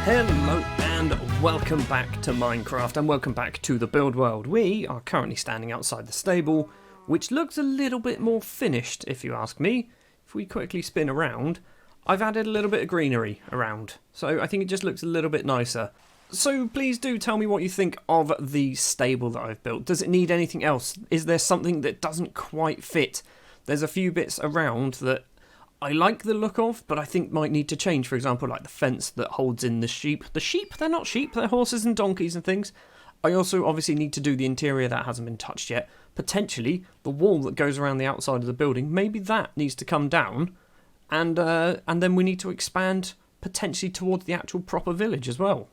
Hello and welcome back to Minecraft and welcome back to the build world. We are currently standing outside the stable, which looks a little bit more finished if you ask me. If we quickly spin around, I've added a little bit of greenery around, so I think it just looks a little bit nicer. So please do tell me what you think of the stable that I've built. Does it need anything else? Is there something that doesn't quite fit? There's a few bits around that I like the look of, but I think might need to change. For example, like the fence that holds in the sheep. The sheep, they're not sheep, they're horses and donkeys and things. I also obviously need to do the interior that hasn't been touched yet. Potentially, the wall that goes around the outside of the building, maybe that needs to come down. And then we need to expand potentially towards the actual proper village as well.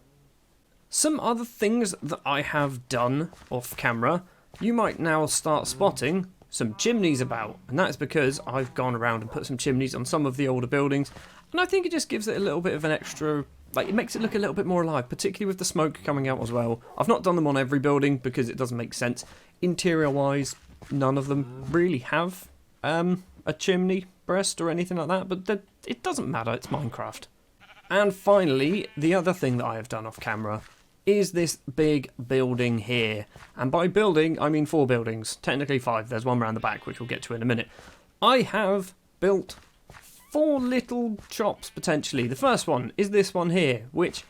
Some other things that I have done off camera, you might now start spotting some chimneys about, and that's because I've gone around and put some chimneys on some of the older buildings, and I think it just gives it a little bit of an extra, like it makes it look a little bit more alive, particularly with the smoke coming out as well. I've not done them on every building because it doesn't make sense. Interior wise, none of them really have a chimney breast or anything like that, but it doesn't matter, it's Minecraft. And finally, the other thing that I have done off camera is this big building here. And by building, I mean 4 buildings. Technically 5. There's one round the back, which we'll get to in a minute. I have built 4 little shops, potentially. The first one is this one here, which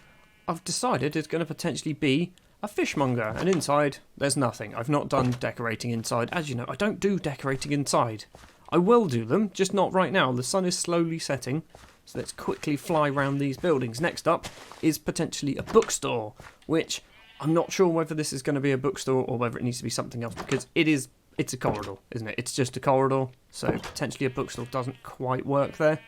I've decided is going to potentially be a fishmonger. And inside, there's nothing. I've not done decorating inside. As you know, I don't do decorating inside. I will do them, just not right now. The sun is slowly setting. So let's quickly fly around these buildings. Next up is potentially a bookstore, which I'm not sure whether this is going to be a bookstore or whether it needs to be something else, because it's a corridor, isn't it? It's just a corridor, so potentially a bookstore doesn't quite work there.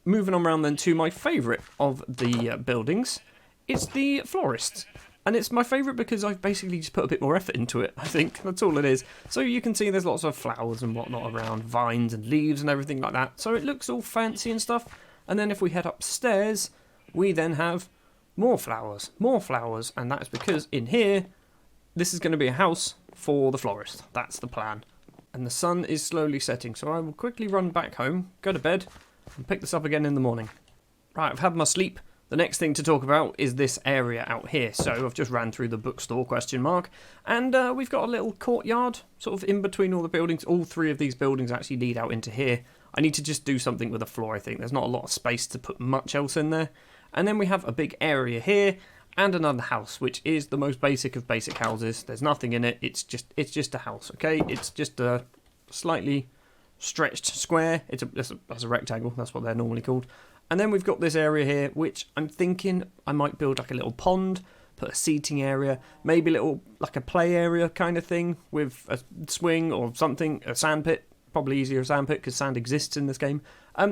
Moving on around then to my favourite of the buildings, it's the florist. And it's my favourite because I've basically just put a bit more effort into it, I think. That's all it is. So you can see there's lots of flowers and whatnot around, vines and leaves and everything like that. So it looks all fancy and stuff. And then if we head upstairs, we then have more flowers, and that's because in here, this is going to be a house for the florist. That's the plan. And the sun is slowly setting, so I will quickly run back home, go to bed, and pick this up again in the morning. Right, I've had my sleep. The next thing to talk about is this area out here. So I've just ran through the bookstore, and we've got a little courtyard, sort of in between all the buildings. All 3 of these buildings actually lead out into here. I need to just do something with the floor, I think. There's not a lot of space to put much else in there. And then we have a big area here and another house, which is the most basic of basic houses. There's nothing in it. It's just a house, okay? It's just a slightly stretched square. That's a rectangle. That's what they're normally called. And then we've got this area here, which I'm thinking I might build like a little pond, put a seating area, maybe a little like a play area kind of thing with a swing or something, a sandpit. Probably easier a sandpit because sand exists in this game.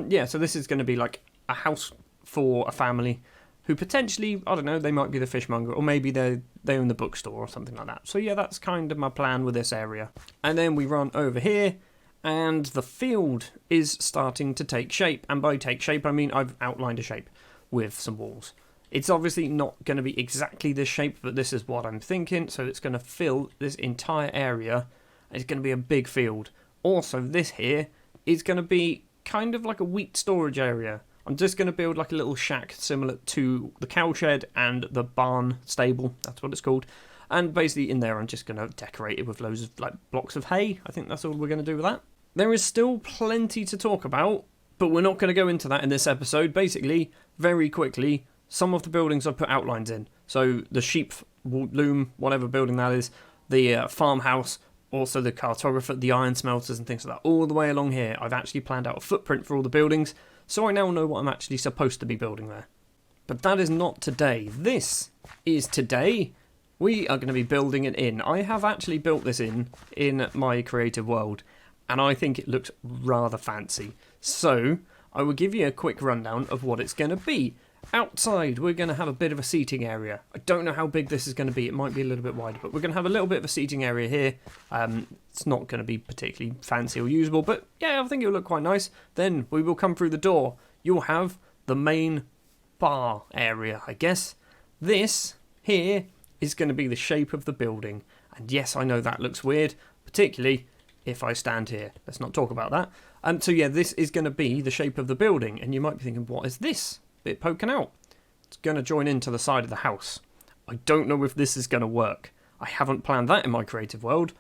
Yeah, so this is going to be like a house for a family who potentially, I don't know, they might be the fishmonger, or maybe they own the bookstore or something like that. So yeah, that's kind of my plan with this area. And then we run over here, and the field is starting to take shape. And by take shape, I mean I've outlined a shape with some walls. It's obviously not going to be exactly this shape, but this is what I'm thinking. So it's going to fill this entire area. It's going to be a big field. Also, this here is going to be kind of like a wheat storage area. I'm just going to build like a little shack similar to the cowshed and the barn stable. That's what it's called. And basically in there I'm just going to decorate it with loads of like blocks of hay. I think that's all we're going to do with that. There is still plenty to talk about, but we're not going to go into that in this episode. Basically, very quickly, some of the buildings I've put outlines in. So the sheep loom, whatever building that is, the farmhouse, also the cartographer, the iron smelters and things like that. All the way along here, I've actually planned out a footprint for all the buildings, so I now know what I'm actually supposed to be building there. But that is not today. This is today. We are going to be building it in. I have actually built this in my creative world, and I think it looks rather fancy. So, I will give you a quick rundown of what it's going to be. Outside, we're going to have a bit of a seating area. I don't know how big this is going to be. It might be a little bit wider, but we're going to have a little bit of a seating area here. It's not going to be particularly fancy or usable, but yeah, I think it'll look quite nice. Then we will come through the door. You'll have the main bar area, I guess. This here is going to be the shape of the building. And yes, I know that looks weird, particularly if I stand here. Let's not talk about that. So yeah, this is going to be the shape of the building. And you might be thinking, what is this bit poking out? going to join into the side of the house. I don't know if this is going to work. I haven't planned that in my creative world,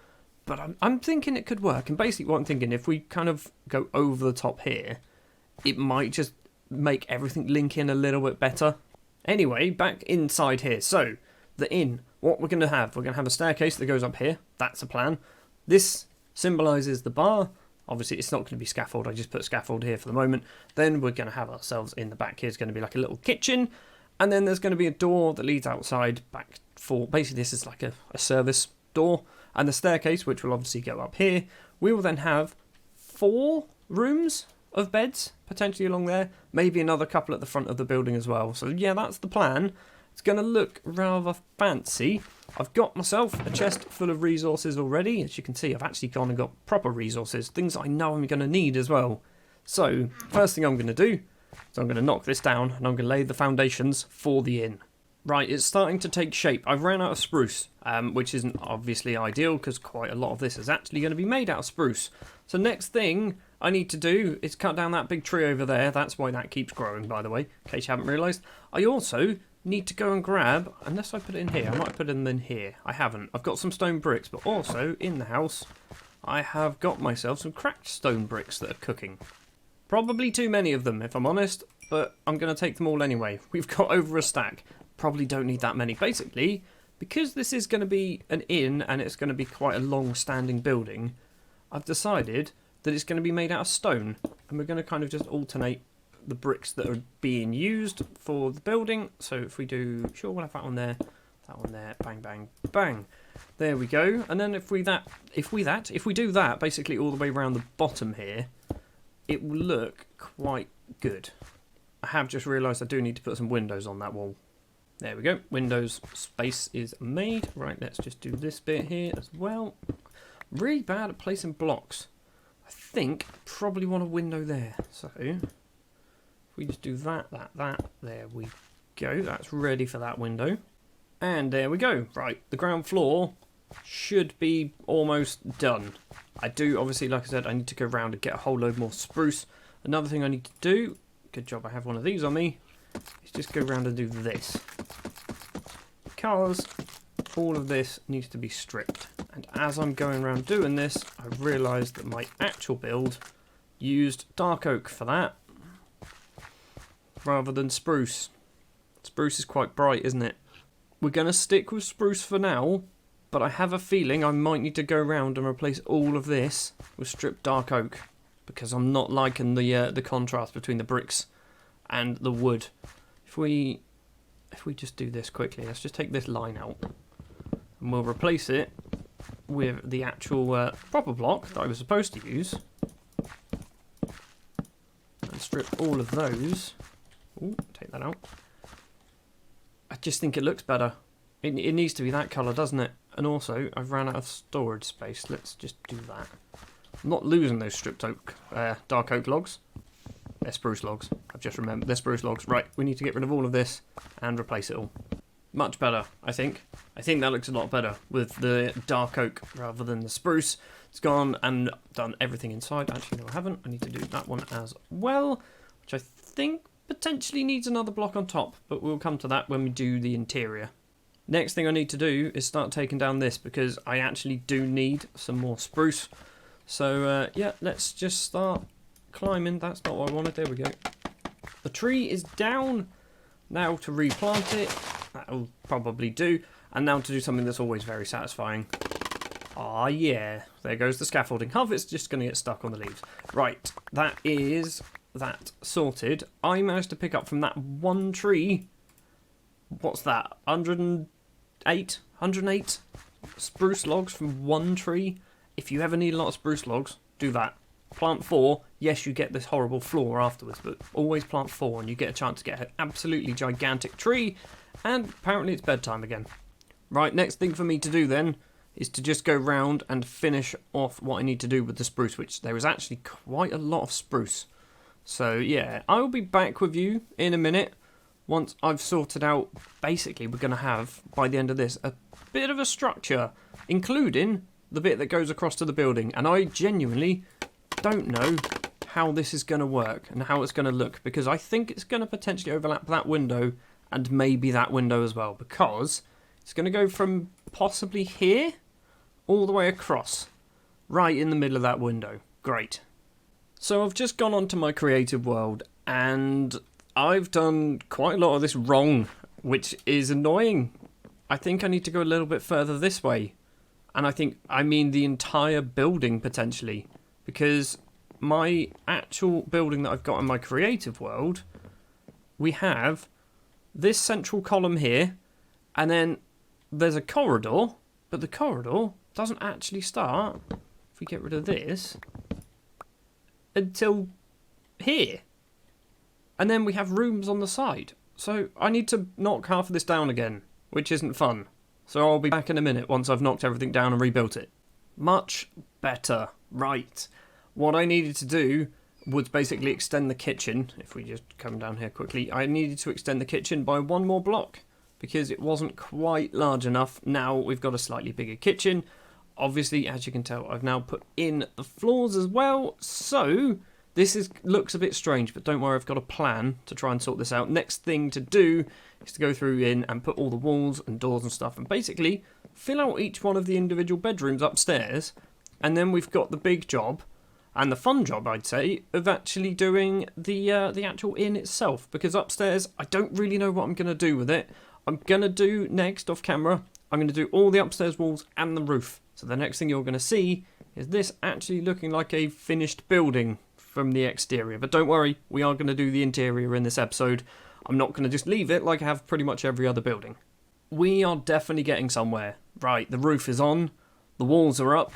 but I'm thinking it could work. And basically what I'm thinking, if we kind of go over the top here, it might just make everything link in a little bit better. Anyway, back inside here. So, the inn. What we're going to have a staircase that goes up here. That's a plan. This symbolises the bar. Obviously, it's not going to be scaffold. I just put scaffold here for the moment. Then we're going to have ourselves in the back here. It's going to be like a little kitchen. And then there's going to be a door that leads outside back for... Basically, this is like a service door. And the staircase, which will obviously go up here. We will then have 4 rooms of beds, potentially along there. Maybe another couple at the front of the building as well. So, yeah, that's the plan. It's going to look rather fancy. I've got myself a chest full of resources already. As you can see, I've actually gone and got proper resources. Things I know I'm going to need as well. So, first thing I'm going to do is I'm going to knock this down and I'm going to lay the foundations for the inn. Right, it's starting to take shape. I've ran out of spruce, which isn't obviously ideal because quite a lot of this is actually going to be made out of spruce. So next thing I need to do is cut down that big tree over there. That's why that keeps growing, by the way, in case you haven't realised. I also need to go and grab, unless I put it in here, I might put them in here. I haven't. I've got some stone bricks, but also in the house I have got myself some cracked stone bricks that are cooking. Probably too many of them, if I'm honest, but I'm going to take them all anyway. We've got over a stack. Probably don't need that many. Basically, because this is going to be an inn and it's going to be quite a long-standing building, I've decided that it's going to be made out of stone, and we're going to kind of just alternate the bricks that are being used for the building. So if we do, sure, we'll have that one there, bang, bang, bang. There we go. And then if we do that, basically all the way around the bottom here, it will look quite good. I have just realised I do need to put some windows on that wall. There we go. Windows space is made. Right, let's just do this bit here as well. Really bad at placing blocks. I think I probably want a window there. So if we just do that. There we go. That's ready for that window. And there we go. Right, the ground floor should be almost done. I do, obviously, like I said, I need to go around and get a whole load more spruce. Another thing I need to do, good job I have one of these on me, is just go around and do this. Because all of this needs to be stripped. And as I'm going around doing this, I realised that my actual build used dark oak for that, rather than spruce. Spruce is quite bright, isn't it? We're going to stick with spruce for now, but I have a feeling I might need to go around and replace all of this with stripped dark oak, because I'm not liking the contrast between the bricks and the wood. If we just do this quickly, let's just take this line out, and we'll replace it with the actual proper block that I was supposed to use, and strip all of those. Ooh, take that out. I just think it looks better. It needs to be that colour, doesn't it? And also, I've ran out of storage space. Let's just do that. I'm not losing those stripped oak, dark oak logs. They're spruce logs. I've just remembered. They're spruce logs. Right, we need to get rid of all of this and replace it all. Much better, I think. I think that looks a lot better with the dark oak rather than the spruce. It's gone and done everything inside. Actually, no, I haven't. I need to do that one as well, which I think potentially needs another block on top, but we'll come to that when we do the interior. Next thing I need to do is start taking down this, because I actually do need some more spruce. So, yeah, let's just start climbing. That's not what I wanted. There we go. The tree is down. Now to replant it. That'll probably do. And now to do something that's always very satisfying. Ah, yeah. There goes the scaffolding. Half of it's just going to get stuck on the leaves. Right, that is that sorted. I managed to pick up from that one tree, what's that, 108 spruce logs from one tree. If you ever need a lot of spruce logs, do that. Plant 4, yes, you get this horrible floor afterwards, but always plant 4 and you get a chance to get an absolutely gigantic tree, and apparently it's bedtime again. Right, next thing for me to do then is to just go round and finish off what I need to do with the spruce, which there is actually quite a lot of spruce. So yeah, I will be back with you in a minute once I've sorted out, basically we're going to have, by the end of this, a bit of a structure, including the bit that goes across to the building. And I genuinely don't know how this is going to work and how it's going to look, because I think it's going to potentially overlap that window and maybe that window as well, because it's going to go from possibly here all the way across, right in the middle of that window. Great. So I've just gone onto my creative world, and I've done quite a lot of this wrong, which is annoying. I think I need to go a little bit further this way. And I mean the entire building, potentially. Because my actual building that I've got in my creative world, we have this central column here, and then there's a corridor, but the corridor doesn't actually start, if we get rid of this, until here. And then we have rooms on the side. So I need to knock half of this down again, which isn't fun. So I'll be back in a minute once I've knocked everything down and rebuilt it. Much better. Right. What I needed to do was basically extend the kitchen. If we just come down here quickly, I needed to extend the kitchen by one more block because it wasn't quite large enough. Now we've got a slightly bigger kitchen. Obviously, as you can tell, I've now put in the floors as well. So this looks a bit strange, but don't worry, I've got a plan to try and sort this out. Next thing to do is to go through in and put all the walls and doors and stuff and basically fill out each one of the individual bedrooms upstairs. And then we've got the big job, and the fun job, I'd say, of actually doing the actual inn itself. Because upstairs, I don't really know what I'm going to do with it. I'm going to do next, off camera, I'm going to do all the upstairs walls and the roof. So the next thing you're going to see is this actually looking like a finished building from the exterior. But don't worry, we are going to do the interior in this episode. I'm not going to just leave it like I have pretty much every other building. We are definitely getting somewhere. Right, the roof is on, the walls are up,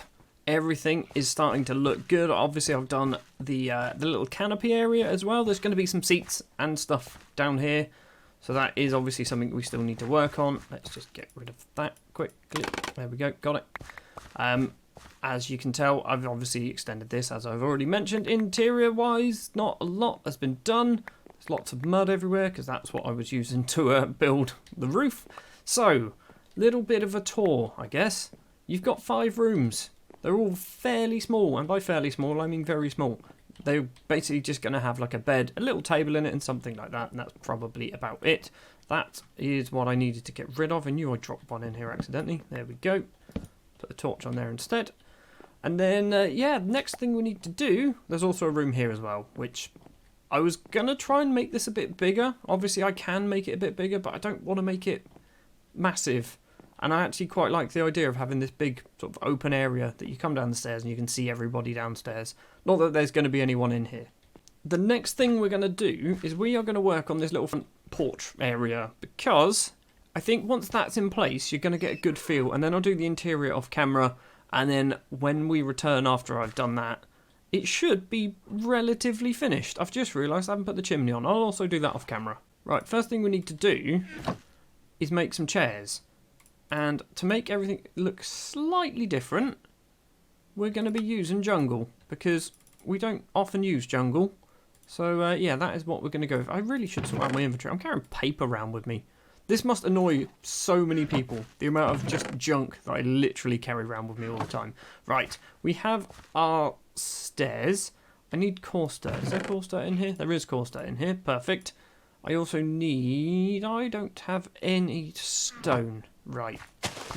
everything is starting to look good. Obviously, I've done the little canopy area as well. There's going to be some seats and stuff down here. So that is obviously something we still need to work on. Let's just get rid of that quickly. There we go, got it. As you can tell, I've obviously extended this, as I've already mentioned. Interior-wise, not a lot has been done. There's lots of mud everywhere, because that's what I was using to build the roof. So, little bit of a tour, I guess. You've got 5 rooms. They're all fairly small, and by fairly small, I mean very small. They're basically just going to have like a bed, a little table in it, and something like that, and that's probably about it. That is what I needed to get rid of. I knew I dropped one in here accidentally. There we go. Put the torch on there instead. And then, yeah, next thing we need to do, there's also a room here as well, which I was going to try and make this a bit bigger. Obviously, I can make it a bit bigger, but I don't want to make it massive. And I actually quite like the idea of having this big sort of open area that you come down the stairs and you can see everybody downstairs. Not that there's going to be anyone in here. The next thing we're going to do is we are going to work on this little front porch area, because I think once that's in place, you're going to get a good feel. And then I'll do the interior off camera. And then when we return after I've done that, it should be relatively finished. I've just realised I haven't put the chimney on. I'll also do that off camera. Right, first thing we need to do is make some chairs. And to make everything look slightly different, we're going to be using jungle, because we don't often use jungle. So, yeah, that is what we're going to go with. I really should sort out my inventory. I'm carrying paper around with me. This must annoy so many people, the amount of just junk that I literally carry around with me all the time. Right, we have our stairs. I need coarse dirt. Is there coarse dirt in here? There is coarse dirt in here. Perfect. I also need... I don't have any stone. Right.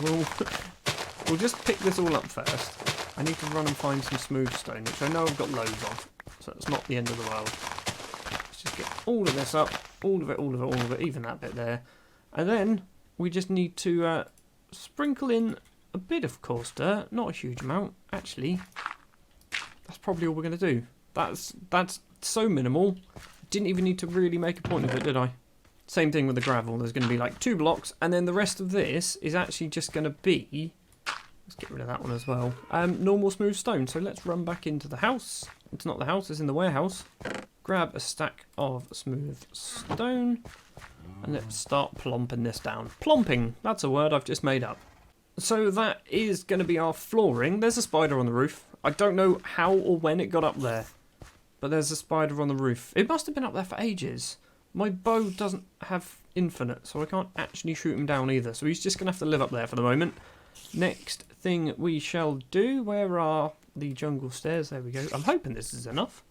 We'll just pick this all up first. I need to run and find some smooth stone, which I know I've got loads of, so it's not the end of the world. Let's just get all of this up. All of it, all of it, all of it, even that bit there. And then we just need to sprinkle in a bit of coarse dirt, not a huge amount. Actually, that's probably all we're going to do. That's so minimal. Didn't even need to really make a point of it, did I? Same thing with the gravel. There's going to be like 2 blocks, and then the rest of this is actually just going to be... Let's get rid of that one as well. Normal smooth stone. So let's run back into the house. It's not the house, it's in the warehouse. Grab a stack of smooth stone. And let's start plomping this down. Plomping, that's a word I've just made up. So that is going to be our flooring. There's a spider on the roof. I don't know how or when it got up there, but there's a spider on the roof. It must have been up there for ages. My bow doesn't have infinite, so I can't actually shoot him down either. So he's just going to have to live up there for the moment. Next thing we shall do, where are the jungle stairs? There we go. I'm hoping this is enough.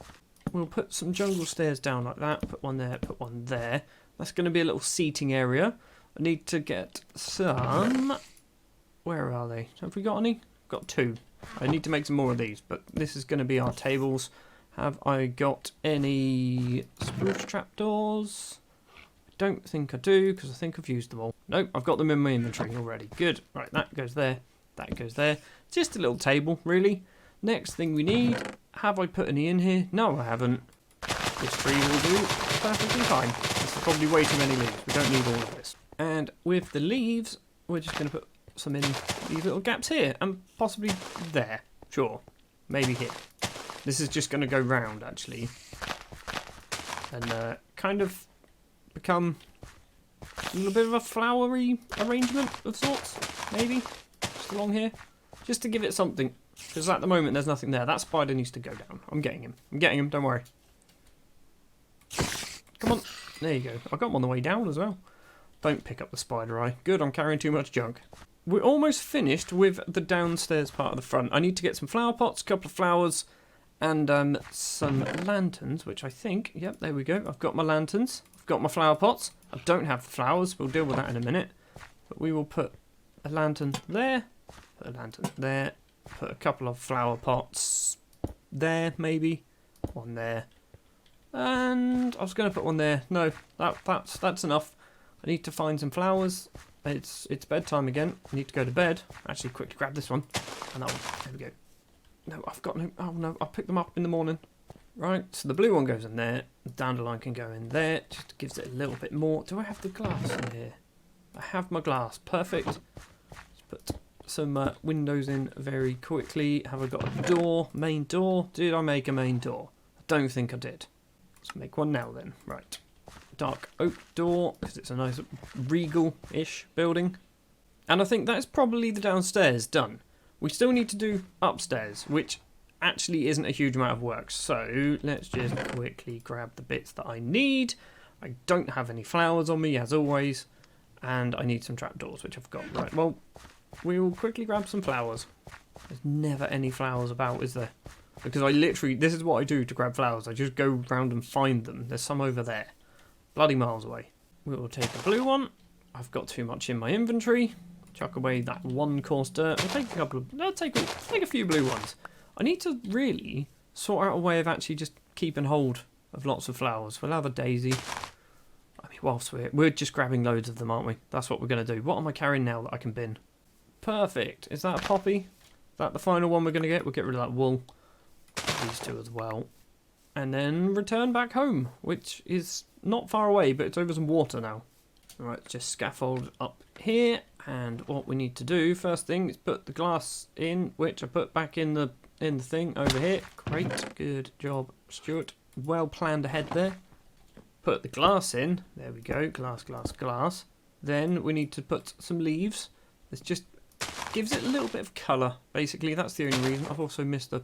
We'll put some jungle stairs down like that. Put one there, put one there. That's going to be a little seating area. I need to get some... Where are they? Have we got any? Got 2. I need to make some more of these, but this is going to be our tables. Have I got any spruce trapdoors? I don't think I do, because I think I've used them all. Nope, I've got them in my inventory already. Good. Right, that goes there. That goes there. Just a little table, really. Next thing we need. Have I put any in here? No, I haven't. This tree will do perfectly fine. This is probably way too many leaves. We don't need all of this. And with the leaves, we're just going to put some in these little gaps here. And possibly there. Sure. Maybe here. This is just going to go round, actually. And kind of become a little bit of a flowery arrangement of sorts. Maybe. Just along here. Just to give it something. Because at the moment, there's nothing there. That spider needs to go down. I'm getting him. I'm getting him. Don't worry. Come on. There you go. I got him on the way down as well. Don't pick up the spider eye. Good, I'm carrying too much junk. We're almost finished with the downstairs part of the front. I need to get some flower pots, a couple of flowers, and some lanterns, which I think... Yep, there we go. I've got my lanterns. I've got my flower pots. I don't have the flowers. We'll deal with that in a minute. But we will put a lantern there. Put a lantern there. Put a couple of flower pots there, maybe. One there. And I was going to put one there. No, that's enough. I need to find some flowers. It's bedtime again. I need to go to bed. Actually, quickly grab this one. And that one. There we go. No, I've got no... Oh, no. I'll pick them up in the morning. Right, so the blue one goes in there. The dandelion can go in there. Just gives it a little bit more. Do I have the glass in here? I have my glass. Perfect. Let's put some windows in very quickly. Have I got a door? Main door? Did I make a main door? I don't think I did. Let's make one now then. Right. Dark oak door, because it's a nice regal-ish building. And I think that's probably the downstairs done. We still need to do upstairs, which actually isn't a huge amount of work. So let's just quickly grab the bits that I need. I don't have any flowers on me, as always. And I need some trapdoors, which I've got. Right, well, we will quickly grab some flowers. There's never any flowers about, is there? Because I literally, this is what I do to grab flowers. I just go round and find them. There's some over there. Bloody miles away. We will take a blue one. I've got too much in my inventory. Chuck away that one coarse dirt. I'll take a couple of... I'll take a few blue ones. I need to really sort out a way of actually just keeping hold of lots of flowers. We'll have a daisy. I mean, whilst we're just grabbing loads of them, aren't we? That's what we're going to do. What am I carrying now that I can bin? Perfect. Is that a poppy? Is that the final one we're going to get? We'll get rid of that wool. These two as well. And then return back home, which is not far away, but it's over some water now. Alright, just scaffold up here. And what we need to do, first thing, is put the glass in, which I put back in the thing over here. Great. Good job, Stuart. Well planned ahead there. Put the glass in. There we go. Glass, glass, glass. Then we need to put some leaves. This just gives it a little bit of colour, basically. That's the only reason. I've also missed the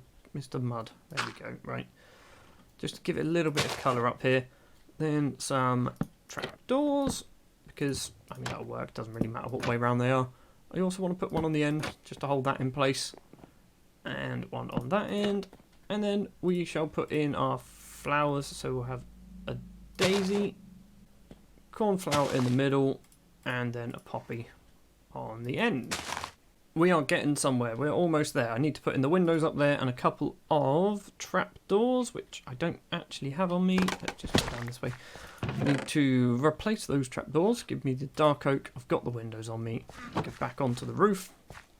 mud. There we go. Right. Just to give it a little bit of colour up here. Then some trapdoors, because, I mean, that'll work. Doesn't really matter what way round they are. I also want to put one on the end, just to hold that in place. And one on that end. And then we shall put in our flowers. So we'll have a daisy, cornflower in the middle, and then a poppy on the end. We are getting somewhere. We're almost there. I need to put in the windows up there and a couple of trapdoors, which I don't actually have on me. Let's just go down this way. I need to replace those trapdoors. Give me the dark oak. I've got the windows on me. Get back onto the roof.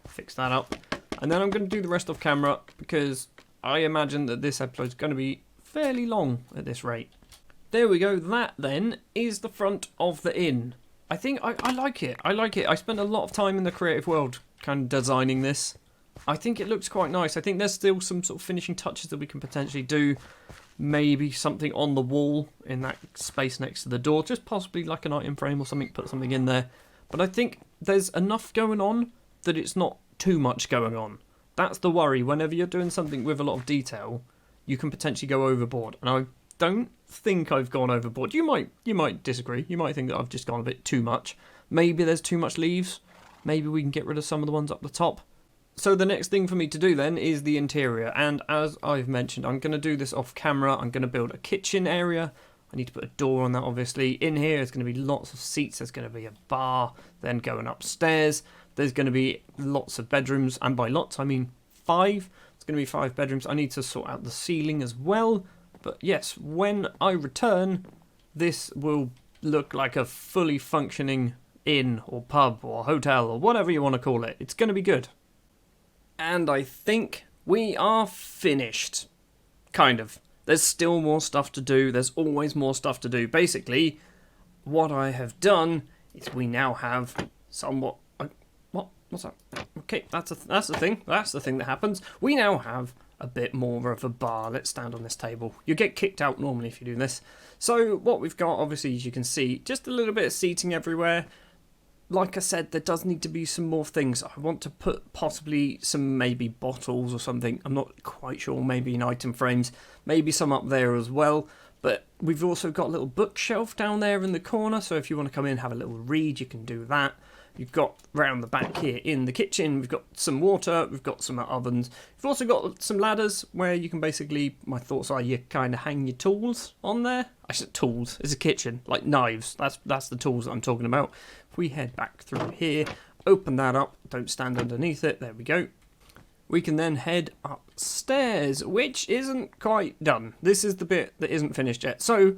Fix that up. And then I'm going to do the rest off camera because I imagine that this episode is going to be fairly long at this rate. There we go. That then is the front of the inn. I think I like it. I like it. I spent a lot of time in the creative world kind of designing this. I think it looks quite nice. I think there's still some sort of finishing touches that we can potentially do. Maybe something on the wall in that space next to the door. Just possibly like an item frame or something. Put something in there. But I think there's enough going on that it's not too much going on. That's the worry. Whenever you're doing something with a lot of detail, you can potentially go overboard. And I don't think I've gone overboard. You might disagree. You might think that I've just gone a bit too much. Maybe there's too much leaves. Maybe we can get rid of some of the ones up the top. So the next thing for me to do then is the interior. And as I've mentioned, I'm going to do this off camera. I'm going to build a kitchen area. I need to put a door on that, obviously. In here, there's going to be lots of seats. There's going to be a bar. Then going upstairs, there's going to be lots of bedrooms. And by lots, I mean 5. It's going to be 5 bedrooms. I need to sort out the ceiling as well. But yes, when I return, this will look like a fully functioning inn or pub or hotel or whatever you want to call it. It's going to be good. And I think we are finished. Kind of. There's still more stuff to do. There's always more stuff to do. Basically, what I have done is we now have somewhat... What's that? Okay, that's the thing. That's the thing that happens. We now have a bit more of a bar. Let's stand on this table. You get kicked out normally if you do this. So what we've got, obviously, as you can see, just a little bit of seating everywhere. Like I said, there does need to be some more things. I want to put possibly some maybe bottles or something. I'm not quite sure. Maybe in item frames. Maybe some up there as well. But we've also got a little bookshelf down there in the corner. So if you want to come in and have a little read, you can do that. You've got round the back here in the kitchen, we've got some water, we've got some ovens. We've also got some ladders where you can basically, my thoughts are, you kind of hang your tools on there. I said tools, it's a kitchen, like knives. That's the tools that I'm talking about. If we head back through here, open that up, don't stand underneath it, there we go. We can then head upstairs, which isn't quite done. This is the bit that isn't finished yet. So,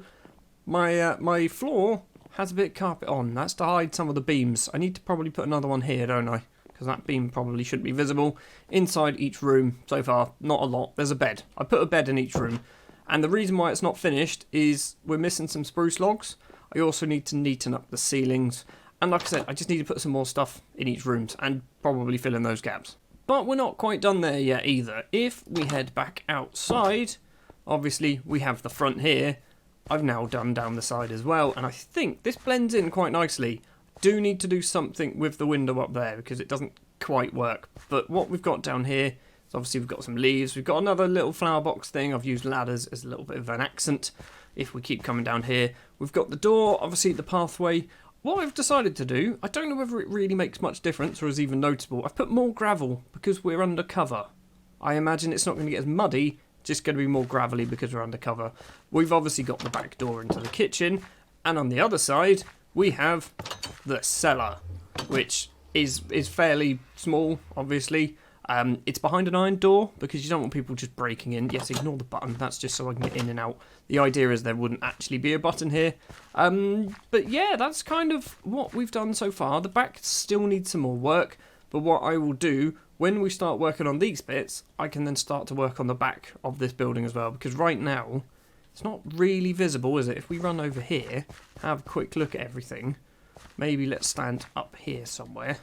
my floor has a bit of carpet on. That's to hide some of the beams. I need to probably put another one here, don't I? Because that beam probably shouldn't be visible. Inside each room, so far, not a lot. There's a bed. I put a bed in each room. And the reason why it's not finished is we're missing some spruce logs. I also need to neaten up the ceilings. And like I said, I just need to put some more stuff in each room and probably fill in those gaps. But we're not quite done there yet either. If we head back outside, obviously we have the front here. I've now done down the side as well, and I think this blends in quite nicely. Do need to do something with the window up there because it doesn't quite work. But what we've got down here is obviously we've got some leaves. We've got another little flower box thing. I've used ladders as a little bit of an accent if we keep coming down here. We've got the door, obviously the pathway. What I've decided to do, I don't know whether it really makes much difference or is even noticeable. I've put more gravel because we're undercover. I imagine it's not going to get as muddy, just going to be more gravelly because we're undercover. We've obviously got the back door into the kitchen, and on the other side we have the cellar, which is fairly small, obviously. It's behind an iron door because you don't want people just breaking in. Yes, ignore the button, that's just so I can get in and out. The idea is there wouldn't actually be a button here. But yeah, that's kind of what we've done so far. The back still needs some more work, but what I will do when we start working on these bits, I can then start to work on the back of this building as well, because right now, it's not really visible, is it? If we run over here, have a quick look at everything, maybe let's stand up here somewhere,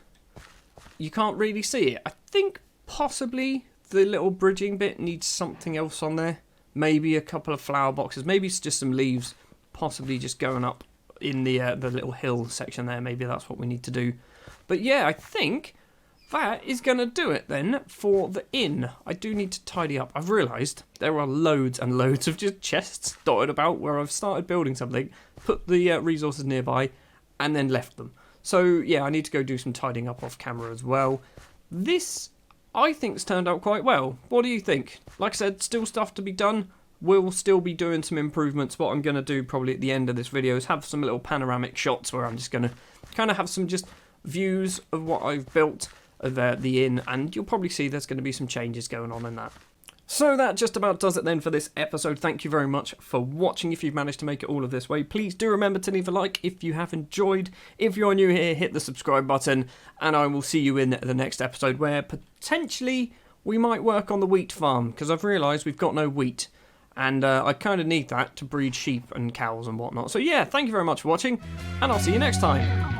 you can't really see it. I think possibly the little bridging bit needs something else on there, maybe a couple of flower boxes, maybe it's just some leaves, possibly just going up in the little hill section there, maybe that's what we need to do. But yeah, I think that is going to do it then for the inn. I do need to tidy up. I've realised there are loads and loads of just chests dotted about where I've started building something, put the resources nearby, and then left them. So yeah, I need to go do some tidying up off camera as well. This, I think, has turned out quite well. What do you think? Like I said, still stuff to be done. We'll still be doing some improvements. What I'm going to do probably at the end of this video is have some little panoramic shots where I'm just going to kind of have some just views of what I've built of the inn, and you'll probably see there's going to be some changes going on in that. So that just about does it then for this episode. Thank you very much for watching. If you've managed to make it all of this way, please do remember to leave a like if you have enjoyed. If you're new here, hit the subscribe button, and I will see you in the next episode where potentially we might work on the wheat farm, because I've realised we've got no wheat, and I kind of need that to breed sheep and cows and whatnot. So yeah, thank you very much for watching, and I'll see you next time.